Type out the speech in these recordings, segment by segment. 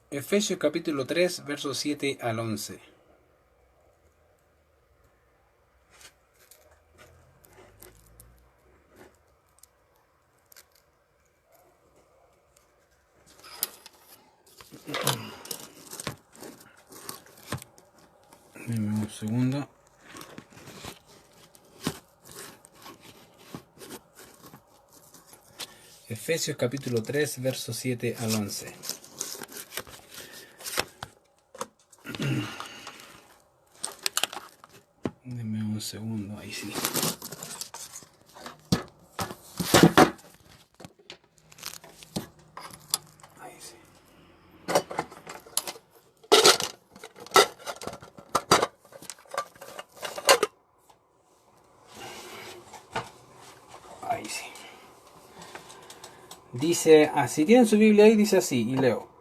Efesios capítulo 3, versos 7 al 11. Deme un segundo. Efesios capítulo 3, versos 7 al 11. Deme un segundo, ahí sí. Ahí sí. Ahí sí. Dice así, tienen su Biblia ahí, dice así, y leo.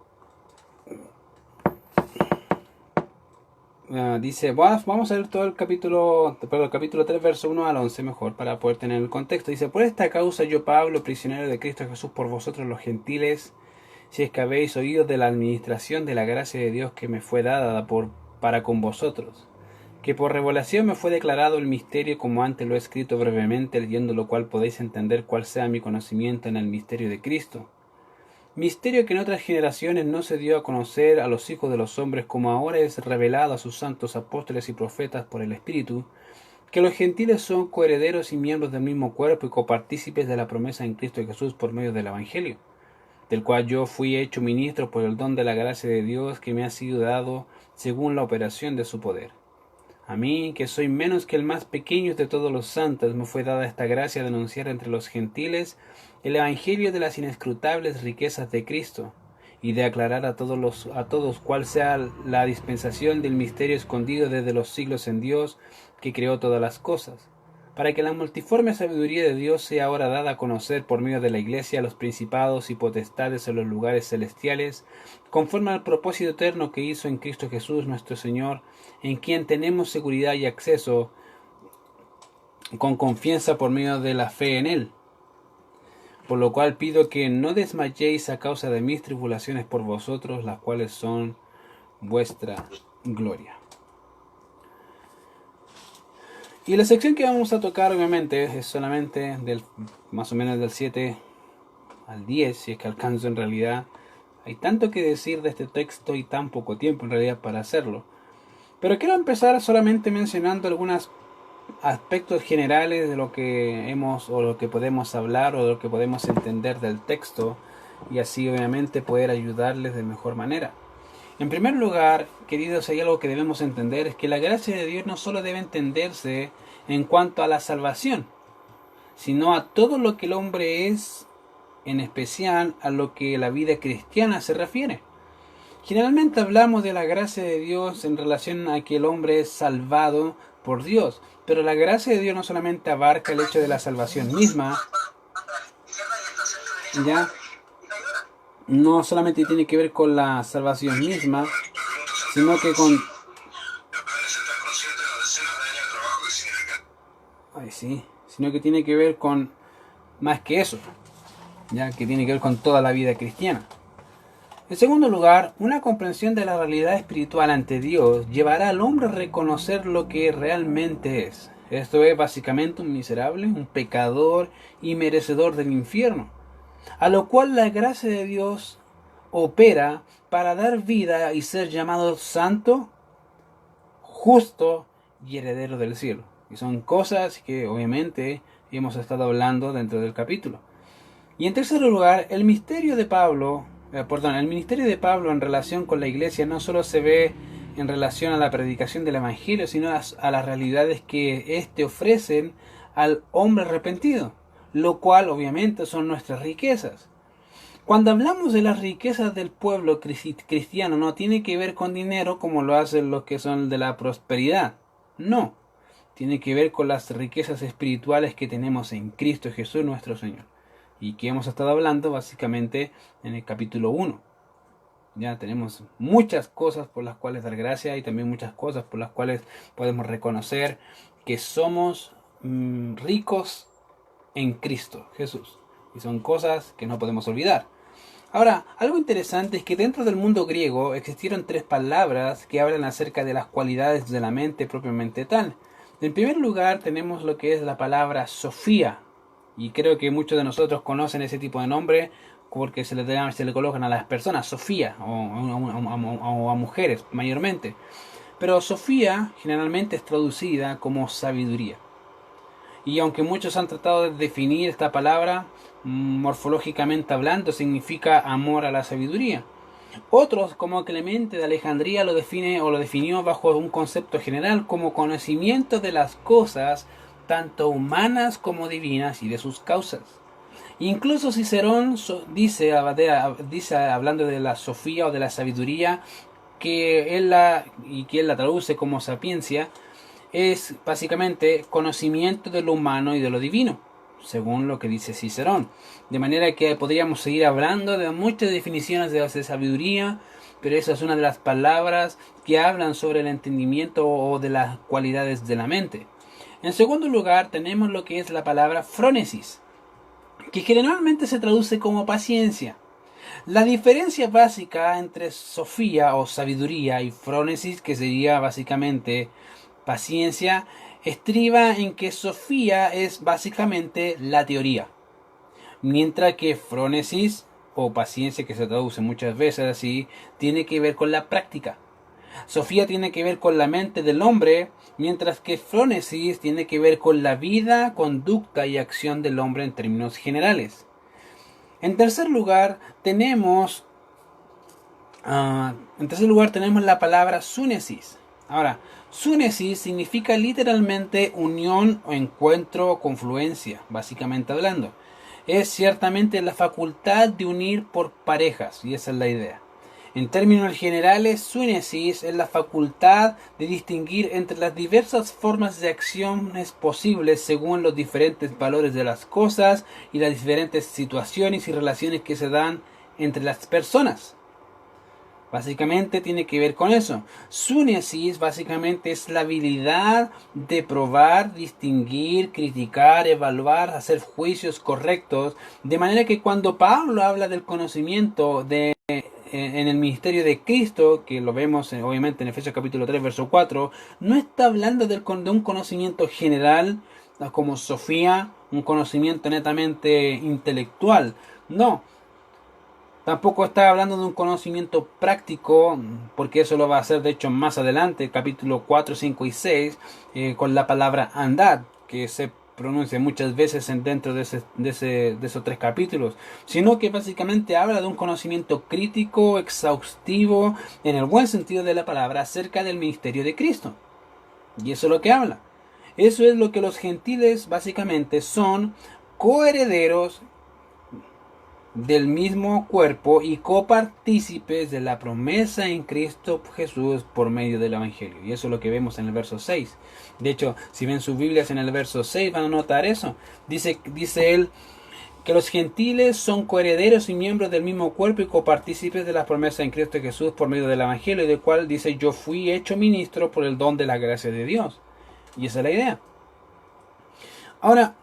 Dice, vamos a leer todo el capítulo 3, verso 1 al 11 mejor, para poder tener el contexto. Dice, por esta causa yo, Pablo, prisionero de Cristo Jesús por vosotros los gentiles, si es que habéis oído de la administración de la gracia de Dios que me fue dada para con vosotros, que por revelación me fue declarado el misterio como antes lo he escrito brevemente, leyendo lo cual podéis entender cuál sea mi conocimiento en el misterio de Cristo. Misterio que en otras generaciones no se dio a conocer a los hijos de los hombres, como ahora es revelado a sus santos apóstoles y profetas por el Espíritu, que los gentiles son coherederos y miembros del mismo cuerpo y copartícipes de la promesa en Cristo Jesús por medio del Evangelio, del cual yo fui hecho ministro por el don de la gracia de Dios que me ha sido dado según la operación de su poder. A mí, que soy menos que el más pequeño de todos los santos, me fue dada esta gracia de anunciar entre los gentiles el evangelio de las inescrutables riquezas de Cristo, y de aclarar a todos cuál sea la dispensación del misterio escondido desde los siglos en Dios, que creó todas las cosas, para que la multiforme sabiduría de Dios sea ahora dada a conocer por medio de la Iglesia a los principados y potestades en los lugares celestiales, conforme al propósito eterno que hizo en Cristo Jesús nuestro Señor, en quien tenemos seguridad y acceso con confianza por medio de la fe en Él. Por lo cual pido que no desmayéis a causa de mis tribulaciones por vosotros, las cuales son vuestra gloria. Y la sección que vamos a tocar obviamente es solamente más o menos del 7 al 10, si es que alcanzo en realidad. Hay tanto que decir de este texto y tan poco tiempo en realidad para hacerlo. Pero quiero empezar solamente mencionando algunos aspectos generales de lo que hemos o lo que podemos hablar o de lo que podemos entender del texto, y así obviamente poder ayudarles de mejor manera. En primer lugar, queridos, hay algo que debemos entender, es que la gracia de Dios no solo debe entenderse en cuanto a la salvación, sino a todo lo que el hombre es, en especial a lo que la vida cristiana se refiere. Generalmente hablamos de la gracia de Dios en relación a que el hombre es salvado por Dios, pero la gracia de Dios no solamente abarca el hecho de la salvación misma, ya no solamente tiene que ver con la salvación misma, sino que con sino que tiene que ver con más que eso, ya que tiene que ver con toda la vida cristiana. En segundo lugar, una comprensión de la realidad espiritual ante Dios llevará al hombre a reconocer lo que realmente es. Esto es básicamente un miserable, un pecador y merecedor del infierno, a lo cual la gracia de Dios opera para dar vida y ser llamado santo, justo y heredero del cielo. Y son cosas que obviamente hemos estado hablando dentro del capítulo. Y en tercer lugar, el ministerio de Pablo en relación con la iglesia no solo se ve en relación a la predicación del evangelio, sino a las realidades que éste ofrecen al hombre arrepentido, lo cual obviamente son nuestras riquezas. Cuando hablamos de las riquezas del pueblo cristiano, no tiene que ver con dinero como lo hacen los que son de la prosperidad. No, tiene que ver con las riquezas espirituales que tenemos en Cristo Jesús nuestro Señor, y que hemos estado hablando básicamente en el capítulo 1. Ya tenemos muchas cosas por las cuales dar gracias y también muchas cosas por las cuales podemos reconocer que somos ricos en Cristo Jesús. Y son cosas que no podemos olvidar. Ahora, algo interesante es que dentro del mundo griego existieron tres palabras que hablan acerca de las cualidades de la mente propiamente tal. En primer lugar tenemos lo que es la palabra Sofía, y creo que muchos de nosotros conocen ese tipo de nombre porque se le colocan a las personas Sofía o a mujeres mayormente. Pero Sofía generalmente es traducida como sabiduría. Y aunque muchos han tratado de definir esta palabra, morfológicamente hablando, significa amor a la sabiduría. Otros, como Clemente de Alejandría, lo define o lo definió bajo un concepto general como conocimiento de las cosas, tanto humanas como divinas, y de sus causas. Incluso Cicerón dice, hablando de la sofía o de la sabiduría, que él la traduce como sapiencia, es básicamente conocimiento de lo humano y de lo divino, según lo que dice Cicerón. De manera que podríamos seguir hablando de muchas definiciones de sabiduría, pero esa es una de las palabras que hablan sobre el entendimiento o de las cualidades de la mente. En segundo lugar, tenemos lo que es la palabra frónesis, que generalmente se traduce como paciencia. La diferencia básica entre sofía o sabiduría y frónesis, que sería básicamente paciencia, estriba en que sofía es básicamente la teoría, mientras que frónesis o paciencia, que se traduce muchas veces así, tiene que ver con la práctica. Sofía tiene que ver con la mente del hombre, mientras que frónesis tiene que ver con la vida, conducta y acción del hombre en términos generales. En tercer lugar tenemos la palabra súnesis. Ahora, súnesis significa literalmente unión o encuentro o confluencia, básicamente hablando. Es ciertamente la facultad de unir por parejas, y esa es la idea. En términos generales, súnesis es la facultad de distinguir entre las diversas formas de acciones posibles según los diferentes valores de las cosas y las diferentes situaciones y relaciones que se dan entre las personas. Básicamente tiene que ver con eso. Súnesis básicamente es la habilidad de probar, distinguir, criticar, evaluar, hacer juicios correctos. De manera que cuando Pablo habla del conocimiento en el ministerio de Cristo, que lo vemos obviamente en Efesios capítulo 3, verso 4, no está hablando de un conocimiento general como Sofía, un conocimiento netamente intelectual. No. Tampoco está hablando de un conocimiento práctico, porque eso lo va a hacer de hecho más adelante, capítulo 4, 5 y 6, con la palabra andad, que se pronuncia muchas veces dentro de esos tres capítulos, sino que básicamente habla de un conocimiento crítico, exhaustivo, en el buen sentido de la palabra, acerca del ministerio de Cristo. Y eso es lo que habla. Eso es lo que los gentiles básicamente son coherederos del mismo cuerpo y copartícipes de la promesa en Cristo Jesús por medio del Evangelio. Y eso es lo que vemos en el verso 6. De hecho, si ven sus Biblias en el verso 6 van a notar eso. Dice él que los gentiles son coherederos y miembros del mismo cuerpo y copartícipes de la promesa en Cristo Jesús por medio del Evangelio, del cual dice: yo fui hecho ministro por el don de la gracia de Dios. Y esa es la idea. Ahora,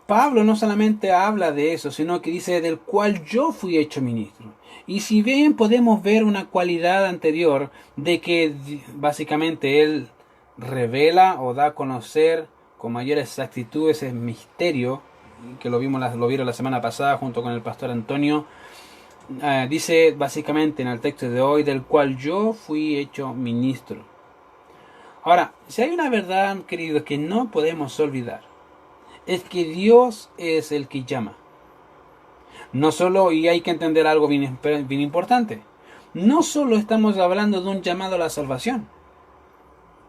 Pablo no solamente habla de eso, sino que dice: del cual yo fui hecho ministro. Y si bien podemos ver una cualidad anterior de que básicamente él revela o da a conocer con mayor exactitud ese misterio, que lo vieron la semana pasada junto con el pastor Antonio, dice básicamente en el texto de hoy: del cual yo fui hecho ministro. Ahora, si hay una verdad, queridos, que no podemos olvidar, es que Dios es el que llama. No solo, y hay que entender algo bien importante, no solo estamos hablando de un llamado a la salvación.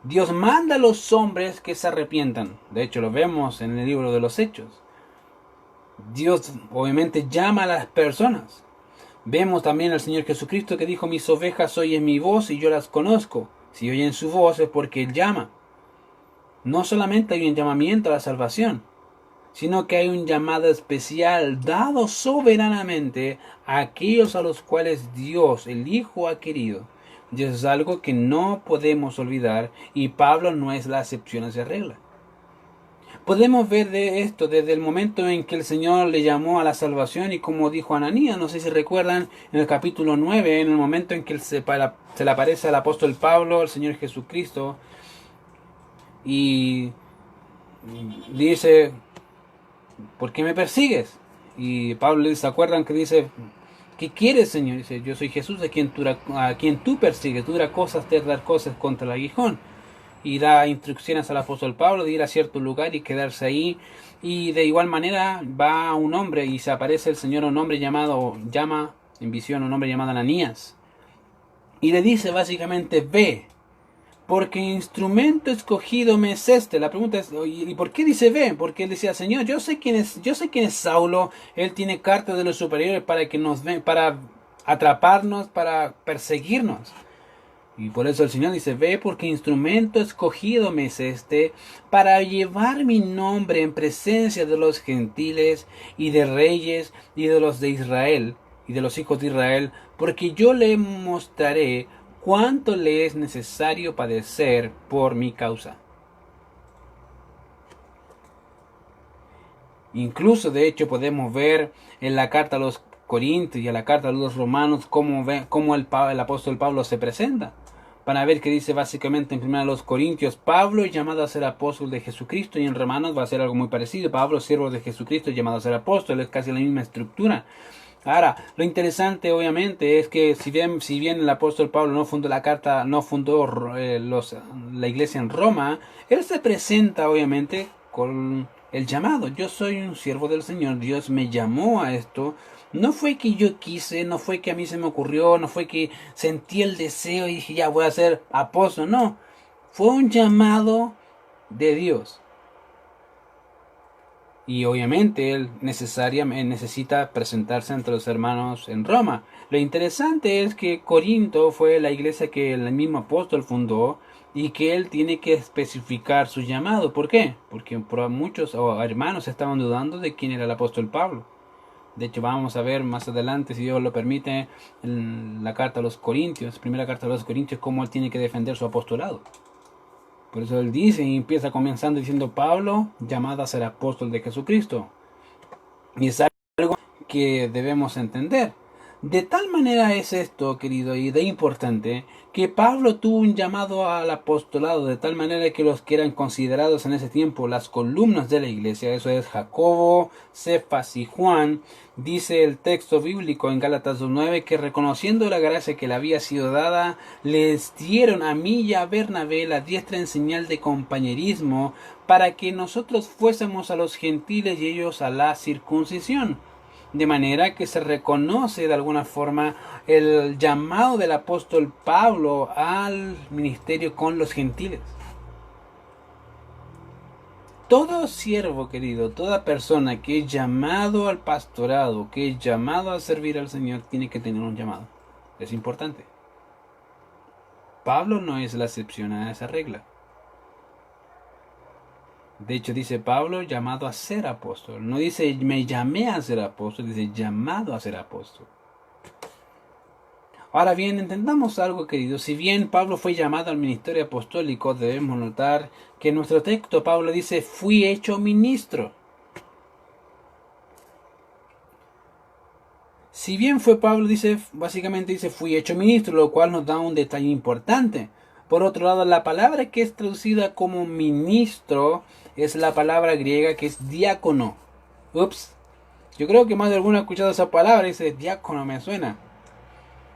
Dios manda a los hombres que se arrepientan. De hecho, lo vemos en el libro de los Hechos. Dios obviamente llama a las personas. Vemos también al Señor Jesucristo que dijo: mis ovejas oyen mi voz y yo las conozco. Si oyen su voz es porque Él llama. No solamente hay un llamamiento a la salvación, sino que hay un llamado especial dado soberanamente a aquellos a los cuales Dios, el Hijo, ha querido. Y eso es algo que no podemos olvidar, y Pablo no es la excepción a esa regla. Podemos ver de esto desde el momento en que el Señor le llamó a la salvación y como dijo Ananías, no sé si recuerdan, en el capítulo 9, en el momento en que se le aparece al apóstol Pablo, al Señor Jesucristo, y le dice, ¿por qué me persigues? Y Pablo le dice, ¿se acuerdan que dice, ¿qué quieres, Señor? Dice, yo soy Jesús a quien tú persigues, dura cosas, te dar cosas contra el aguijón. Y da instrucciones al apóstol Pablo de ir a cierto lugar y quedarse ahí. Y de igual manera va un hombre y se aparece el Señor a un hombre llama en visión a un hombre llamado Ananías. Y le dice básicamente, ve, porque instrumento escogido me es este. La pregunta es, ¿y por qué dice ve? Porque él decía, Señor, yo sé quién es Saulo, él tiene cartas de los superiores para que nos ven, para atraparnos, para perseguirnos. Y por eso el Señor dice, ve porque instrumento escogido me es este, para llevar mi nombre en presencia de los gentiles y de reyes y de los de Israel y de los hijos de Israel, porque yo le mostraré cuánto le es necesario padecer por mi causa. Incluso de hecho podemos ver en la carta a los Corintios y a la carta a los Romanos cómo el apóstol Pablo se presenta. Van a ver que dice básicamente en 1 Corintios, Pablo es llamado a ser apóstol de Jesucristo, y en Romanos va a ser algo muy parecido, Pablo, siervo de Jesucristo, llamado a ser apóstol, es casi la misma estructura. Ahora, lo interesante obviamente es que si bien el apóstol Pablo no fundó la iglesia en Roma, él se presenta obviamente con el llamado. Yo soy un siervo del Señor, Dios me llamó a esto. No fue que yo quise, no fue que a mí se me ocurrió, no fue que sentí el deseo y dije ya voy a ser apóstol, no. Fue un llamado de Dios. Y obviamente él necesita presentarse ante los hermanos en Roma. Lo interesante es que Corinto fue la iglesia que el mismo apóstol fundó y que él tiene que especificar su llamado. ¿Por qué? Porque muchos hermanos estaban dudando de quién era el apóstol Pablo. De hecho, vamos a ver más adelante, si Dios lo permite, en la carta a los Corintios, primera carta a los Corintios, cómo él tiene que defender su apostolado. Por eso él dice y empieza comenzando diciendo Pablo, llamado a ser apóstol de Jesucristo. Y es algo que debemos entender. De tal manera es esto, querido, y de importante, que Pablo tuvo un llamado al apostolado, de tal manera que los que eran considerados en ese tiempo las columnas de la iglesia, eso es Jacobo, Cefas y Juan, dice el texto bíblico en Gálatas 2:9 que reconociendo la gracia que le había sido dada, les dieron a mí y a Bernabé la diestra en señal de compañerismo, para que nosotros fuésemos a los gentiles y ellos a la circuncisión. De manera que se reconoce de alguna forma el llamado del apóstol Pablo al ministerio con los gentiles. Todo siervo, querido, toda persona que es llamado al pastorado, que es llamado a servir al Señor, tiene que tener un llamado. Es importante. Pablo no es la excepción a esa regla. De hecho, dice Pablo, llamado a ser apóstol. No dice, me llamé a ser apóstol, dice, llamado a ser apóstol. Ahora bien, entendamos algo, querido. Si bien Pablo fue llamado al ministerio apostólico, debemos notar que en nuestro texto Pablo dice, fui hecho ministro. Si bien fue Pablo, básicamente dice, fui hecho ministro, lo cual nos da un detalle importante. Por otro lado, la palabra que es traducida como ministro es la palabra griega que es diácono. Ups. Yo creo que más de alguno ha escuchado esa palabra y dice, diácono me suena.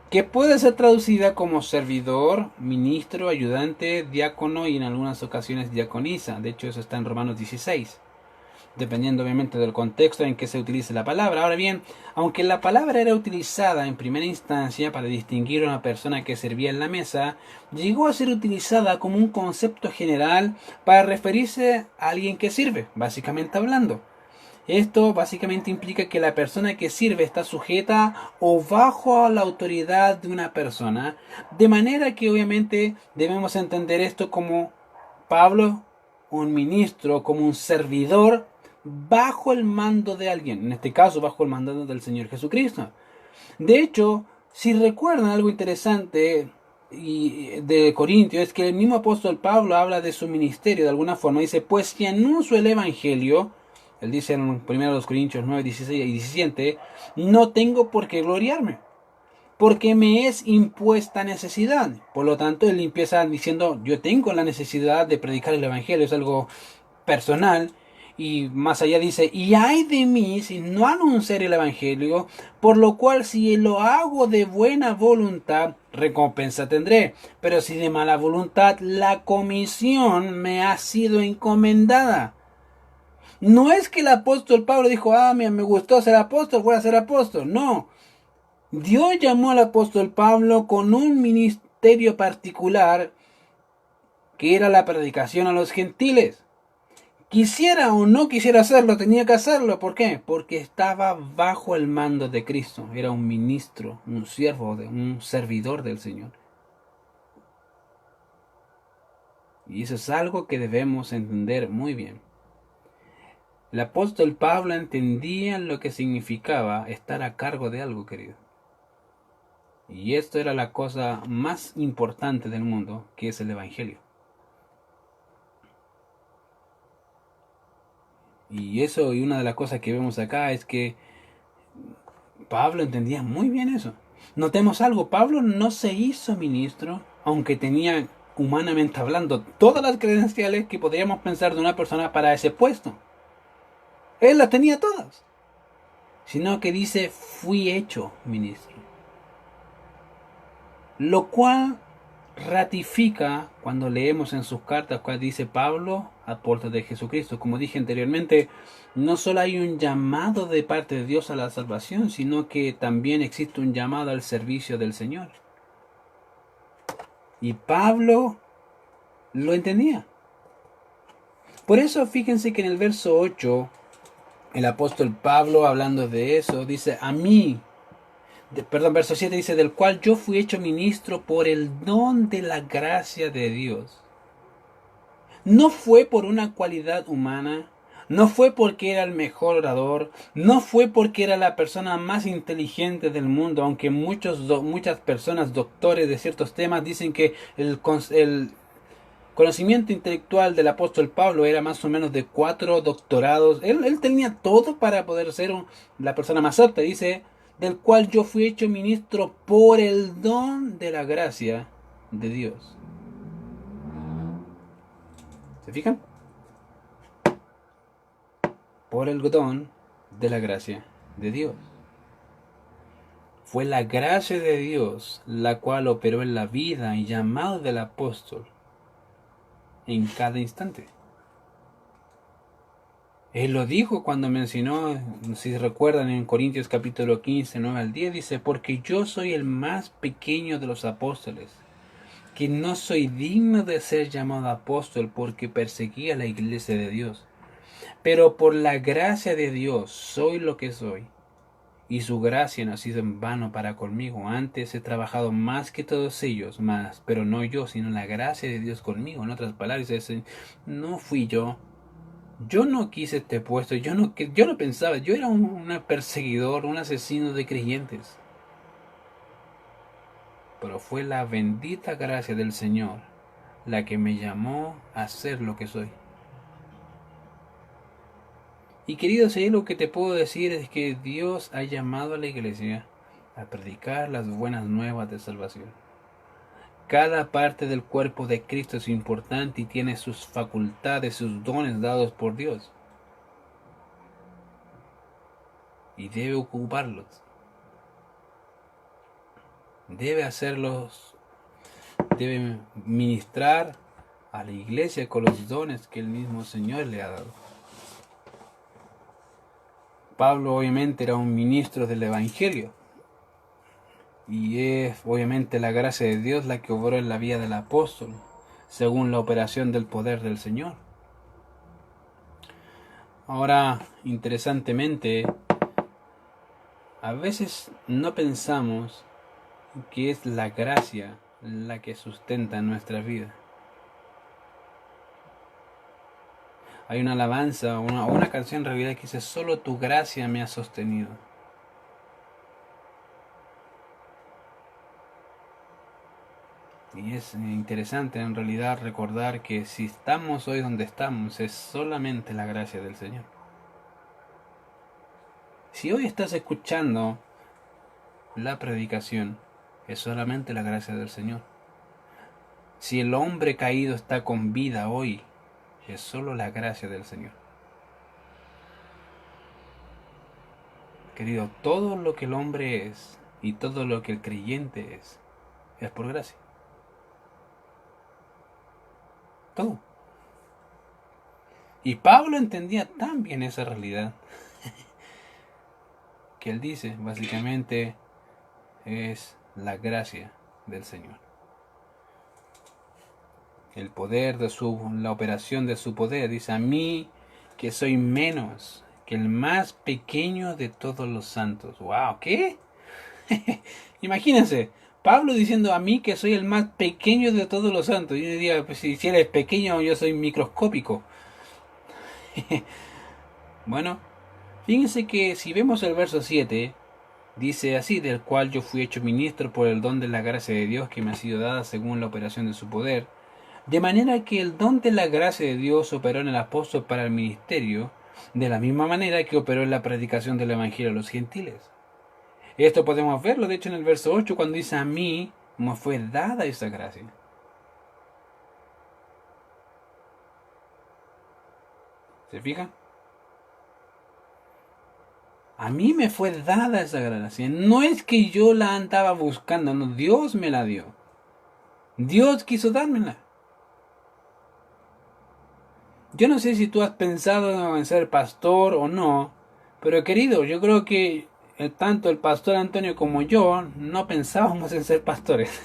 Que puede ser traducida como servidor, ministro, ayudante, diácono y en algunas ocasiones diaconisa. De hecho, eso está en Romanos 16. Dependiendo obviamente del contexto en que se utilice la palabra. Ahora bien, aunque la palabra era utilizada en primera instancia para distinguir a una persona que servía en la mesa, llegó a ser utilizada como un concepto general para referirse a alguien que sirve, básicamente hablando. Esto básicamente implica que la persona que sirve está sujeta o bajo la autoridad de una persona, de manera que obviamente debemos entender esto como Pablo, un ministro, como un servidor bajo el mando de alguien, en este caso bajo el mando del Señor Jesucristo. De hecho, si recuerdan algo interesante, y de Corintios es que el mismo apóstol Pablo habla de su ministerio de alguna forma. Dice, pues si anuncio el evangelio, él dice en 1 Corintios 9, 16 y 17, no tengo por qué gloriarme, porque me es impuesta necesidad. Por lo tanto, él empieza diciendo, yo tengo la necesidad de predicar el evangelio, es algo personal. Y más allá dice, y ay de mí si no anunciar el evangelio, por lo cual si lo hago de buena voluntad, recompensa tendré. Pero si de mala voluntad, la comisión me ha sido encomendada. No es que el apóstol Pablo dijo, me gustó ser apóstol, voy a ser apóstol. No. Dios llamó al apóstol Pablo con un ministerio particular que era la predicación a los gentiles. Quisiera o no quisiera hacerlo, tenía que hacerlo. ¿Por qué? Porque estaba bajo el mando de Cristo. Era un ministro, un siervo, un servidor del Señor. Y eso es algo que debemos entender muy bien. El apóstol Pablo entendía lo que significaba estar a cargo de algo, querido. Y esto era la cosa más importante del mundo, que es el Evangelio. Y eso, y una de las cosas que vemos acá es que Pablo entendía muy bien eso. Notemos algo, Pablo no se hizo ministro, aunque tenía, humanamente hablando, todas las credenciales que podríamos pensar de una persona para ese puesto. Él las tenía todas. Sino que dice, fui hecho ministro. Lo cual ratifica cuando leemos en sus cartas cual dice Pablo, apóstol de Jesucristo. Como dije anteriormente, no solo hay un llamado de parte de Dios a la salvación, sino que también existe un llamado al servicio del Señor. Y Pablo lo entendía. Por eso fíjense que en el verso 8, el apóstol Pablo, hablando de eso, dice, a mí, verso 7 dice, del cual yo fui hecho ministro por el don de la gracia de Dios. No fue por una cualidad humana, no fue porque era el mejor orador, no fue porque era la persona más inteligente del mundo, aunque muchas personas, doctores de ciertos temas, dicen que el conocimiento intelectual del apóstol Pablo era más o menos de 4 doctorados. Él tenía todo para poder ser la persona más apta. Dice, del cual yo fui hecho ministro por el don de la gracia de Dios. ¿Se fijan? Por el don de la gracia de Dios. Fue la gracia de Dios la cual operó en la vida y llamado del apóstol en cada instante. Él lo dijo cuando mencionó, si recuerdan en Corintios capítulo 15, 9 al 10, dice, porque yo soy el más pequeño de los apóstoles, que no soy digno de ser llamado apóstol porque perseguía la iglesia de Dios. Pero por la gracia de Dios soy lo que soy, y su gracia no ha sido en vano para conmigo. Antes he trabajado más que todos ellos, pero no yo, sino la gracia de Dios conmigo. En otras palabras, no fui yo. Yo no quise este puesto, yo no pensaba, yo era un perseguidor, un asesino de creyentes. Pero fue la bendita gracia del Señor la que me llamó a ser lo que soy. Y querido, si hay lo que te puedo decir es que Dios ha llamado a la iglesia a predicar las buenas nuevas de salvación. Cada parte del cuerpo de Cristo es importante y tiene sus facultades, sus dones dados por Dios. Y debe ocuparlos. Debe hacerlos. Debe ministrar a la iglesia con los dones que el mismo Señor le ha dado. Pablo obviamente era un ministro del Evangelio. Y es obviamente la gracia de Dios la que obró en la vida del apóstol, según la operación del poder del Señor. Ahora, interesantemente, a veces no pensamos que es la gracia la que sustenta nuestra vida. Hay una alabanza o una canción en realidad que dice, solo tu gracia me ha sostenido. Y es interesante en realidad recordar que si estamos hoy donde estamos es solamente la gracia del Señor. Si hoy estás escuchando la predicación, es solamente la gracia del Señor. Si el hombre caído está con vida hoy, es solo la gracia del Señor. Querido, todo lo que el hombre es y todo lo que el creyente es por gracia. Todo. Y Pablo entendía tan bien esa realidad que él dice, básicamente, es la gracia del Señor. El poder de la operación de su poder. Dice, a mí que soy menos que el más pequeño de todos los santos. ¡Wow! ¿Qué? Imagínense, Pablo diciendo a mí que soy el más pequeño de todos los santos. Yo diría, pues si eres pequeño, yo soy microscópico. Bueno, fíjense que si vemos el verso 7, dice así, del cual yo fui hecho ministro por el don de la gracia de Dios que me ha sido dada según la operación de su poder, de manera que el don de la gracia de Dios operó en el apóstol para el ministerio, de la misma manera que operó en la predicación del evangelio a los gentiles. Esto podemos verlo, de hecho, en el verso 8, cuando dice a mí me fue dada esa gracia. ¿Se fijan? A mí me fue dada esa gracia. No es que yo la andaba buscando, no, Dios me la dio. Dios quiso dármela. Yo no sé si tú has pensado en ser pastor o no, pero querido, yo creo que tanto el pastor Antonio como yo no pensábamos en ser pastores.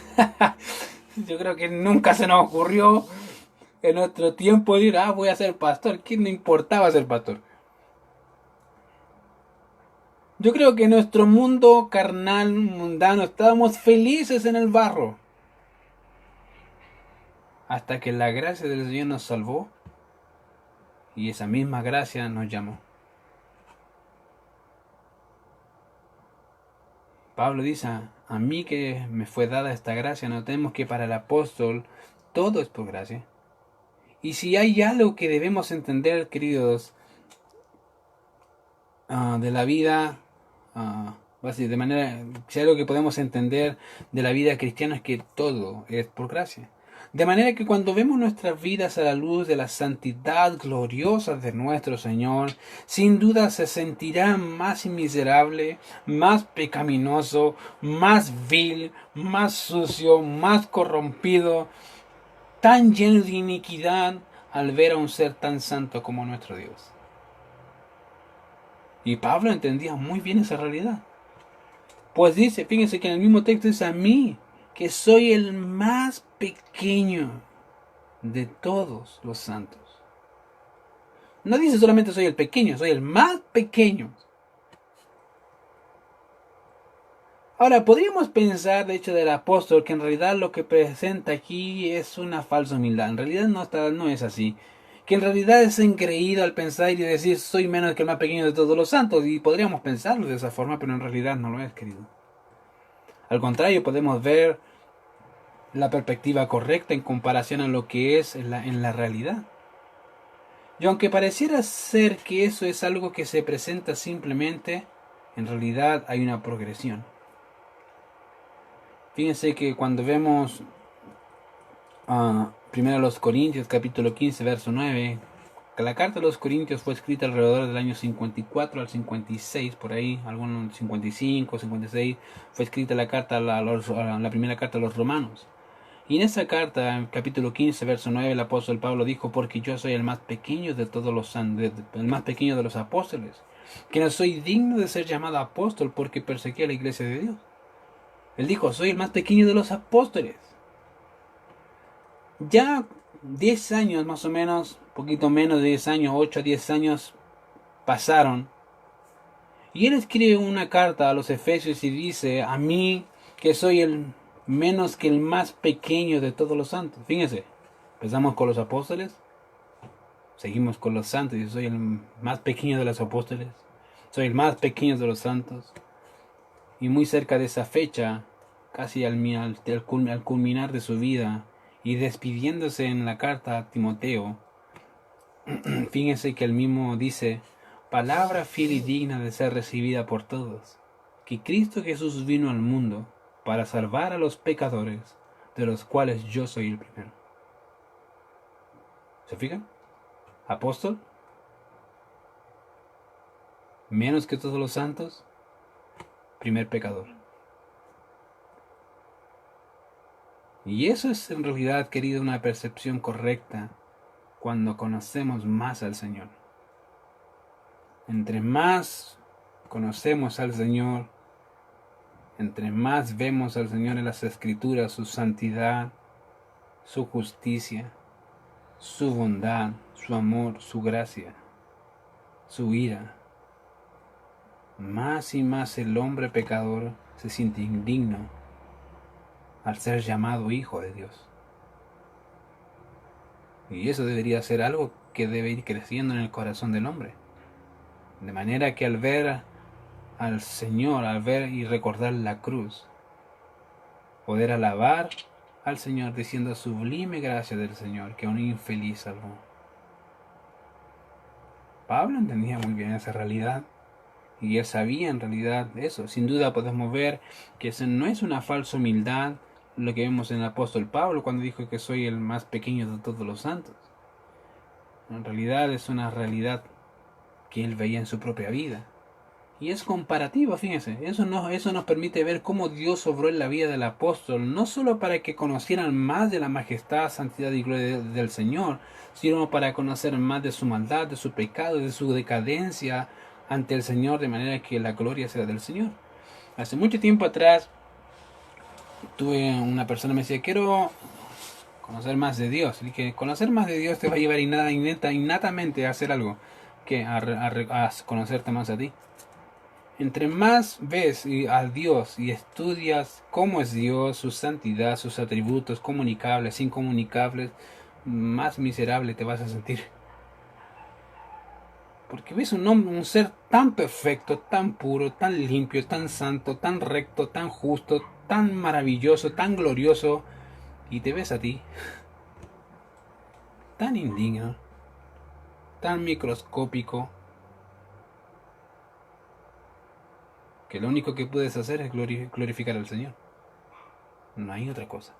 Yo creo que nunca se nos ocurrió en nuestro tiempo decir, voy a ser pastor. ¿Quién le importaba ser pastor? Yo creo que en nuestro mundo carnal, mundano, estábamos felices en el barro. Hasta que la gracia del Señor nos salvó y esa misma gracia nos llamó. Pablo dice, a mí que me fue dada esta gracia, notemos que para el apóstol todo es por gracia. Y si hay algo que debemos entender, queridos, de la vida, de manera, si hay algo que podemos entender de la vida cristiana es que todo es por gracia. De manera que cuando vemos nuestras vidas a la luz de la santidad gloriosa de nuestro Señor, sin duda se sentirá más miserable, más pecaminoso, más vil, más sucio, más corrompido, tan lleno de iniquidad al ver a un ser tan santo como nuestro Dios. Y Pablo entendía muy bien esa realidad. Pues dice, fíjense que en el mismo texto dice a mí, que soy el más pequeño de todos los santos. No dice solamente soy el pequeño, soy el más pequeño. Ahora, podríamos pensar, de hecho, del apóstol, que en realidad lo que presenta aquí es una falsa humildad. En realidad no es así. Que en realidad es engreído al pensar y decir soy menos que el más pequeño de todos los santos. Y podríamos pensarlo de esa forma, pero en realidad no lo es, querido. Al contrario, podemos ver la perspectiva correcta en comparación a lo que es en la realidad. Y aunque pareciera ser que eso es algo que se presenta simplemente, en realidad hay una progresión. Fíjense que cuando vemos primero los Corintios, capítulo 15, verso 9, que la carta de los Corintios fue escrita alrededor del año 54 al 56, por ahí, algunos 55, 56, fue escrita la carta, la primera carta a los romanos. Y en esa carta, en capítulo 15, verso 9, el apóstol Pablo dijo, porque yo soy el más pequeño de todos los el más pequeño de los apóstoles, que no soy digno de ser llamado apóstol porque perseguí a la iglesia de Dios. Él dijo, soy el más pequeño de los apóstoles. Ya 10 años más o menos, poquito menos de 10 años, 8 a 10 años pasaron. Y él escribe una carta a los Efesios y dice, a mí que soy el menos que el más pequeño de todos los santos. Fíjense, empezamos con los apóstoles, seguimos con los santos, y soy el más pequeño de los apóstoles, soy el más pequeño de los santos. Y muy cerca de esa fecha casi al culminar de su vida y despidiéndose en la carta a Timoteo, fíjense que él mismo dice: palabra fiel y digna de ser recibida por todos, que Cristo Jesús vino al mundo para salvar a los pecadores, de los cuales yo soy el primero. ¿Se fijan? Apóstol, menos que todos los santos, primer pecador. Y eso es en realidad, querido, una percepción correcta cuando conocemos más al Señor. Entre más conocemos al Señor, entre más vemos al Señor en las Escrituras, su santidad, su justicia, su bondad, su amor, su gracia, su ira, más y más el hombre pecador se siente indigno al ser llamado hijo de Dios. Y eso debería ser algo que debe ir creciendo en el corazón del hombre. De manera que al ver al Señor, al ver y recordar la cruz, poder alabar al Señor diciendo: sublime gracia del Señor, que a un infeliz salvó. Pablo entendía muy bien esa realidad. Y él sabía en realidad eso. Sin duda podemos ver que eso no es una falsa humildad, lo que vemos en el apóstol Pablo cuando dijo que soy el más pequeño de todos los santos. En realidad es una realidad que él veía en su propia vida. Y es comparativa, fíjense. Eso nos permite ver cómo Dios obró en la vida del apóstol, no solo para que conocieran más de la majestad, santidad y gloria del Señor, sino para conocer más de su maldad, de su pecado, de su decadencia ante el Señor, de manera que la gloria sea del Señor. Hace mucho tiempo atrás tuve una persona que me decía: quiero conocer más de Dios. Y que conocer más de Dios te va a llevar innatamente a hacer algo, que a conocerte más a ti. Entre más ves a Dios y estudias cómo es Dios, su santidad, sus atributos comunicables, incomunicables, más miserable te vas a sentir. Porque ves un ser tan perfecto, tan puro, tan limpio, tan santo, tan recto, tan justo, tan maravilloso, tan glorioso, y te ves a ti tan indigno, tan microscópico, que lo único que puedes hacer es glorificar al Señor. No hay otra cosa.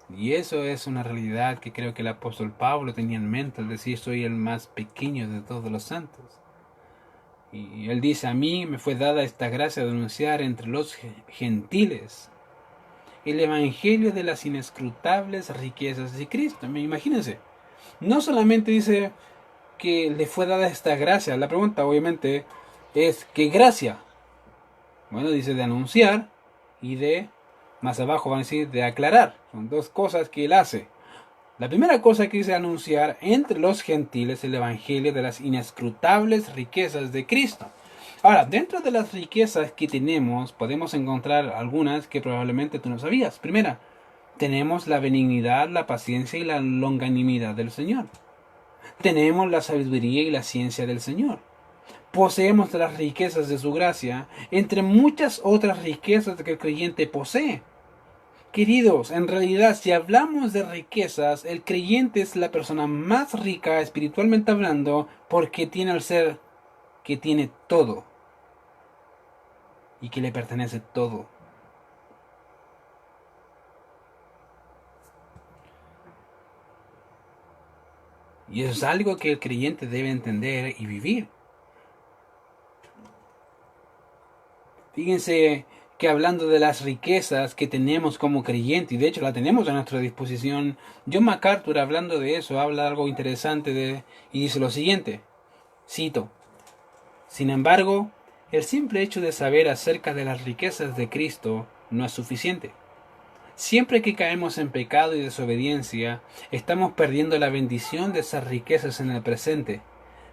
Y eso es una realidad que creo que el apóstol Pablo tenía en mente al decir: soy el más pequeño de todos los santos. Y él dice: a mí me fue dada esta gracia de anunciar entre los gentiles el evangelio de las inescrutables riquezas de Cristo. Imagínense, no solamente dice que le fue dada esta gracia. La pregunta obviamente es: ¿qué gracia? Bueno, dice de anunciar y de, más abajo van a decir, de aclarar. Son dos cosas que él hace. La primera cosa que dice: anunciar entre los gentiles el evangelio de las inescrutables riquezas de Cristo. Ahora, dentro de las riquezas que tenemos, podemos encontrar algunas que probablemente tú no sabías. Primera, tenemos la benignidad, la paciencia y la longanimidad del Señor. Tenemos la sabiduría y la ciencia del Señor. Poseemos las riquezas de su gracia, entre muchas otras riquezas que el creyente posee. Queridos, en realidad, si hablamos de riquezas, el creyente es la persona más rica espiritualmente hablando, porque tiene al ser que tiene todo y que le pertenece todo. Y eso es algo que el creyente debe entender y vivir. Fíjense que hablando de las riquezas que tenemos como creyente, y de hecho la tenemos a nuestra disposición, John MacArthur, hablando de eso, habla algo interesante y dice lo siguiente, cito: sin embargo, el simple hecho de saber acerca de las riquezas de Cristo no es suficiente. Siempre que caemos en pecado y desobediencia, estamos perdiendo la bendición de esas riquezas en el presente,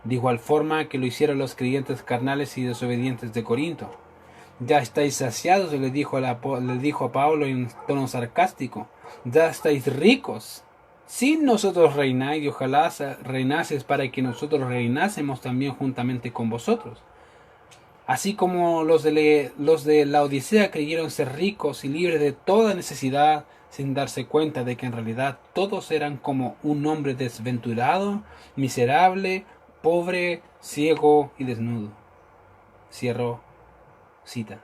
de igual forma que lo hicieron los creyentes carnales y desobedientes de Corinto. Ya estáis saciados, le dijo a Pablo en tono sarcástico. Ya estáis ricos. Sin nosotros reináis, y ojalá reinases para que nosotros reinásemos también juntamente con vosotros. Así como los de la Odisea creyeron ser ricos y libres de toda necesidad, sin darse cuenta de que en realidad todos eran como un hombre desventurado, miserable, pobre, ciego y desnudo. Cierro cita.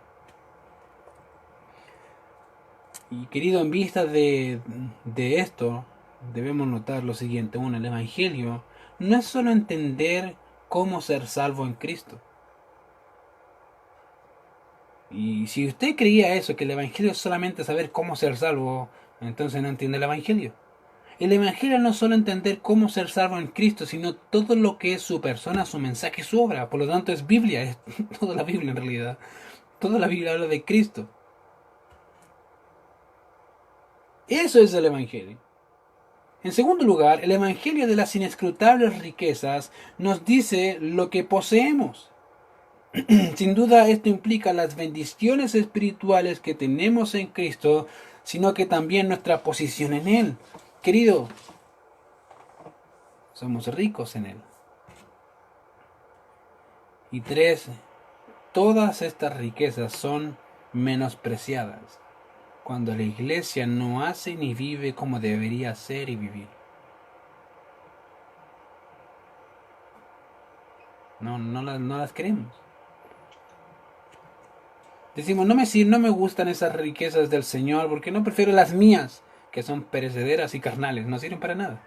Y querido, en vista de esto, debemos notar lo siguiente. Uno, el Evangelio no es solo entender cómo ser salvo en Cristo. Y si usted creía eso, que el Evangelio es solamente saber cómo ser salvo, entonces no entiende el Evangelio. El Evangelio no es solo entender cómo ser salvo en Cristo, sino todo lo que es su persona, su mensaje, su obra. Por lo tanto es Biblia, es toda la Biblia en realidad. Toda la Biblia habla de Cristo. Eso es el Evangelio. En segundo lugar, el Evangelio de las inescrutables riquezas nos dice lo que poseemos. Sin duda esto implica las bendiciones espirituales que tenemos en Cristo, sino que también nuestra posición en Él. Querido, somos ricos en Él. Y tres, todas estas riquezas son menospreciadas cuando la iglesia no hace ni vive como debería ser y vivir. No las queremos. Decimos, no me gustan esas riquezas del Señor porque no prefiero las mías, que son perecederas y carnales, no sirven para nada.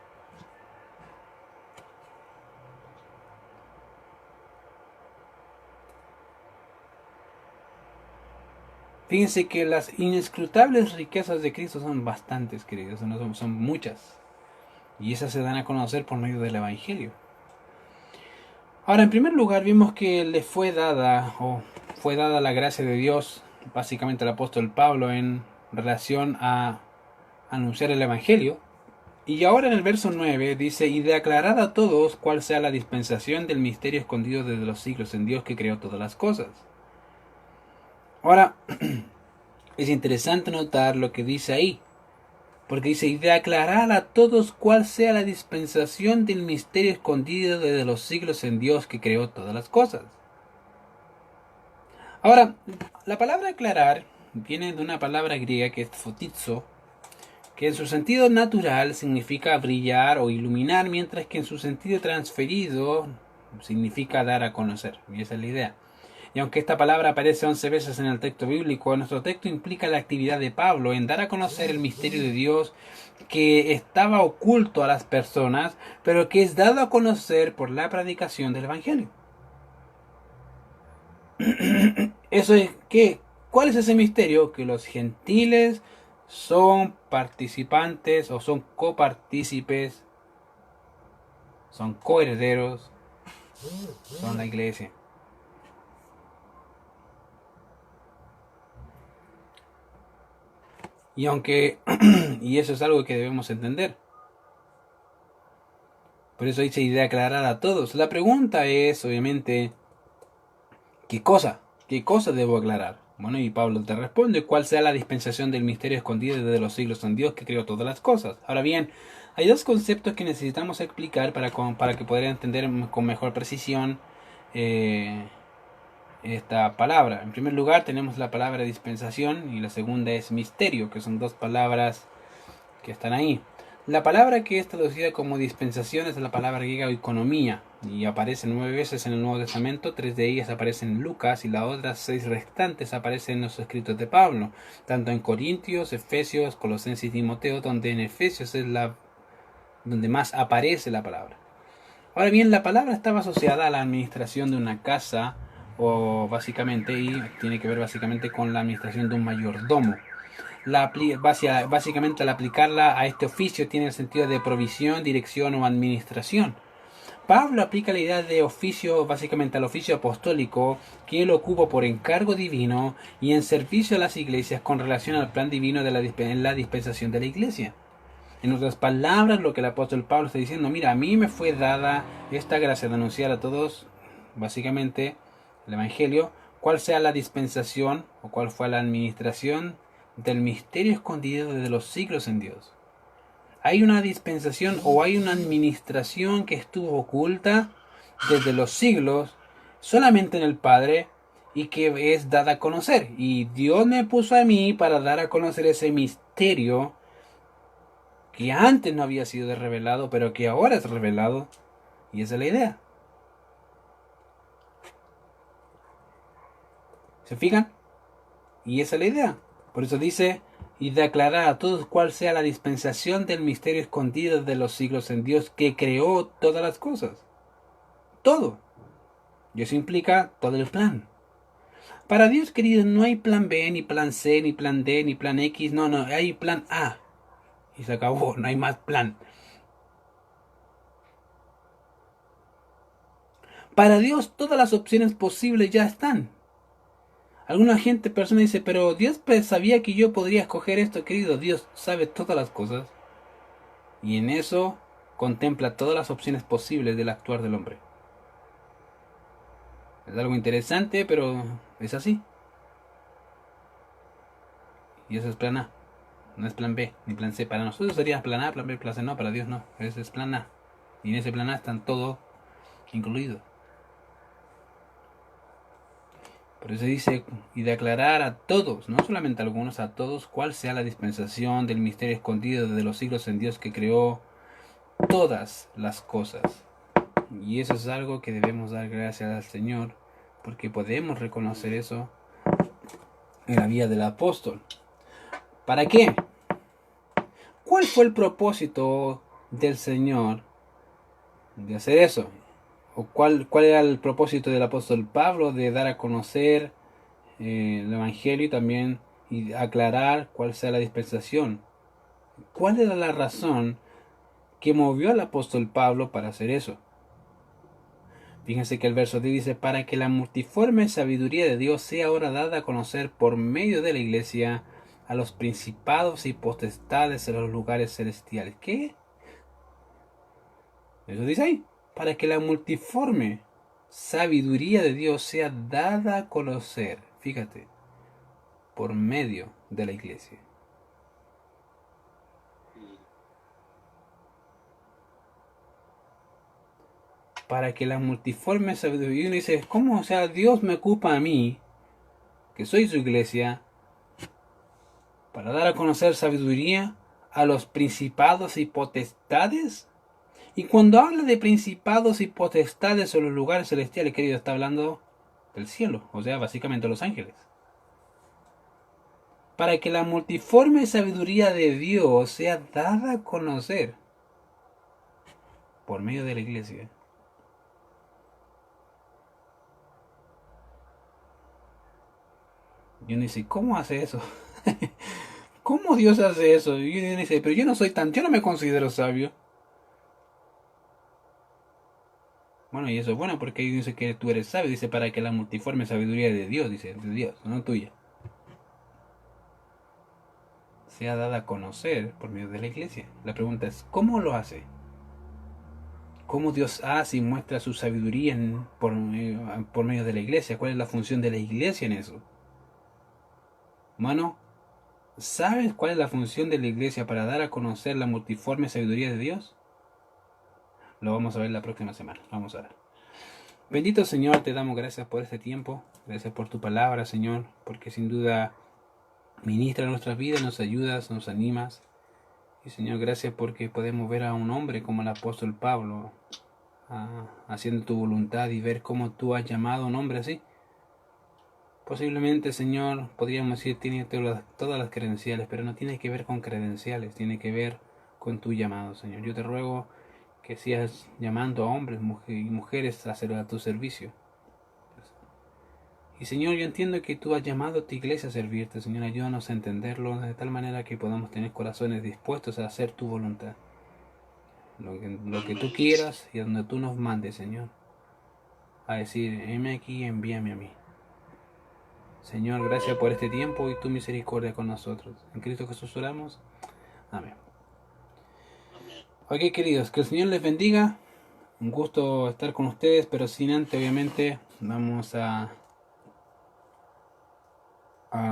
Fíjense que las inescrutables riquezas de Cristo son bastantes, queridos, son muchas. Y esas se dan a conocer por medio del Evangelio. Ahora, en primer lugar, vimos que le fue dada la gracia de Dios, básicamente al apóstol Pablo, en relación a anunciar el Evangelio. Y ahora en el verso 9 dice, y de aclarar a todos cuál sea la dispensación del misterio escondido desde los siglos en Dios que creó todas las cosas. Ahora, es interesante notar lo que dice ahí, porque dice, y de aclarar a todos cuál sea la dispensación del misterio escondido desde los siglos en Dios que creó todas las cosas. Ahora, la palabra aclarar viene de una palabra griega que es fotizo, que en su sentido natural significa brillar o iluminar, mientras que en su sentido transferido significa dar a conocer. Y esa es la idea. Y aunque esta palabra aparece 11 veces en el texto bíblico, nuestro texto implica la actividad de Pablo en dar a conocer el misterio de Dios que estaba oculto a las personas, pero que es dado a conocer por la predicación del Evangelio. Eso es que, ¿cuál es ese misterio? Que los gentiles son participantes o son copartícipes, son coherederos, son la iglesia. Y aunque, y eso es algo que debemos entender. Por eso dice idea aclarada a todos. La pregunta es, obviamente, ¿qué cosa? ¿Qué cosa debo aclarar? Bueno, y Pablo te responde, ¿cuál sea la dispensación del misterio escondido desde los siglos en Dios que creó todas las cosas? Ahora bien, hay dos conceptos que necesitamos explicar para que poder entender con mejor precisión esta palabra. En primer lugar tenemos la palabra dispensación y la segunda es misterio, que son dos palabras que están ahí. La palabra que es traducida como dispensación es la palabra griega oikonomía y aparece 9 veces en el Nuevo Testamento, 3 de ellas aparecen en Lucas y las otras 6 restantes aparecen en los escritos de Pablo, tanto en Corintios, Efesios, Colosenses y Timoteo, donde en Efesios es donde más aparece la palabra. Ahora bien, la palabra estaba asociada a la administración de una casa o básicamente, y tiene que ver básicamente con la administración de un mayordomo. Básicamente al aplicarla a este oficio tiene el sentido de provisión, dirección o administración. Pablo aplica la idea de oficio básicamente al oficio apostólico que él ocupa por encargo divino y en servicio a las iglesias con relación al plan divino en la dispensación de la iglesia. En otras palabras, lo que el apóstol Pablo está diciendo, mira, a mí me fue dada esta gracia de anunciar a todos, básicamente, el Evangelio, cuál sea la dispensación o cuál fue la administración del misterio escondido desde los siglos en Dios. Hay una dispensación o hay una administración que estuvo oculta desde los siglos solamente en el Padre y que es dada a conocer. Y Dios me puso a mí para dar a conocer ese misterio que antes no había sido revelado, pero que ahora es revelado. Y esa es la idea. ¿Se fijan? Y esa es la idea. Por eso dice, y de aclarar a todos cuál sea la dispensación del misterio escondido de los siglos en Dios que creó todas las cosas. Todo. Y eso implica todo el plan. Para Dios, querido, no hay plan B, ni plan C, ni plan D, ni plan X. No, no, hay plan A. Y se acabó, no hay más plan. Para Dios, todas las opciones posibles ya están. Alguna persona dice, pero Dios sabía que yo podría escoger esto, querido. Dios sabe todas las cosas. Y en eso contempla todas las opciones posibles del actuar del hombre. Es algo interesante, pero es así. Y eso es plan A. No es plan B, ni plan C. Para nosotros sería plan A, plan B, plan C. No, para Dios no. Ese es plan A. Y en ese plan A están todo incluido. Por eso dice, y de aclarar a todos, no solamente a algunos, a todos, cuál sea la dispensación del misterio escondido desde los siglos en Dios que creó todas las cosas. Y eso es algo que debemos dar gracias al Señor, porque podemos reconocer eso en la vida del apóstol. ¿Para qué? ¿Cuál fue el propósito del Señor de hacer eso? ¿O cuál era el propósito del apóstol Pablo de dar a conocer el Evangelio y también y aclarar cuál sea la dispensación? ¿Cuál era la razón que movió al apóstol Pablo para hacer eso? Fíjense que el verso 10 dice, para que la multiforme sabiduría de Dios sea ahora dada a conocer por medio de la iglesia a los principados y potestades en los lugares celestiales. ¿Qué? Eso dice ahí. Para que la multiforme sabiduría de Dios sea dada a conocer, fíjate, por medio de la iglesia. Para que la multiforme sabiduría, y uno dice, ¿cómo? O sea, Dios me ocupa a mí, que soy su iglesia, para dar a conocer sabiduría a los principados y potestades. Y cuando habla de principados y potestades o los lugares celestiales, querido, está hablando del cielo, o sea, básicamente los ángeles. Para que la multiforme sabiduría de Dios sea dada a conocer por medio de la iglesia. Y uno dice, ¿cómo hace eso? ¿Cómo Dios hace eso? Y uno dice, pero yo no me considero sabio. Bueno, y eso es bueno porque ahí dice que tú eres sabio, dice para que la multiforme sabiduría de Dios, dice, de Dios, no tuya, sea dada a conocer por medio de la iglesia. La pregunta es, ¿cómo lo hace? ¿Cómo Dios hace y muestra su sabiduría por medio de la iglesia? ¿Cuál es la función de la iglesia en eso? Mano, ¿sabes cuál es la función de la iglesia para dar a conocer la multiforme sabiduría de Dios? Lo vamos a ver la próxima semana. Vamos a ver. Bendito Señor, te damos gracias por este tiempo. Gracias por tu palabra, Señor, porque sin duda ministra nuestras vidas, nos ayudas, nos animas. Y Señor, gracias porque podemos ver a un hombre como el apóstol Pablo haciendo tu voluntad y ver cómo tú has llamado a un hombre así. Posiblemente, Señor, podríamos decir, tiene todas las credenciales, pero no tiene que ver con credenciales, tiene que ver con tu llamado, Señor. Yo te ruego que sigas llamando a hombres y mujeres a hacer a tu servicio. Y Señor, yo entiendo que tú has llamado a tu iglesia a servirte, Señor, ayúdanos a entenderlo de tal manera que podamos tener corazones dispuestos a hacer tu voluntad. Lo que tú quieras y a donde tú nos mandes, Señor. A decir, heme aquí, envíame a mí. Señor, gracias por este tiempo y tu misericordia con nosotros. En Cristo Jesús oramos. Amén. Ok, queridos, que el Señor les bendiga. Un gusto estar con ustedes, pero sin antes, obviamente, vamos a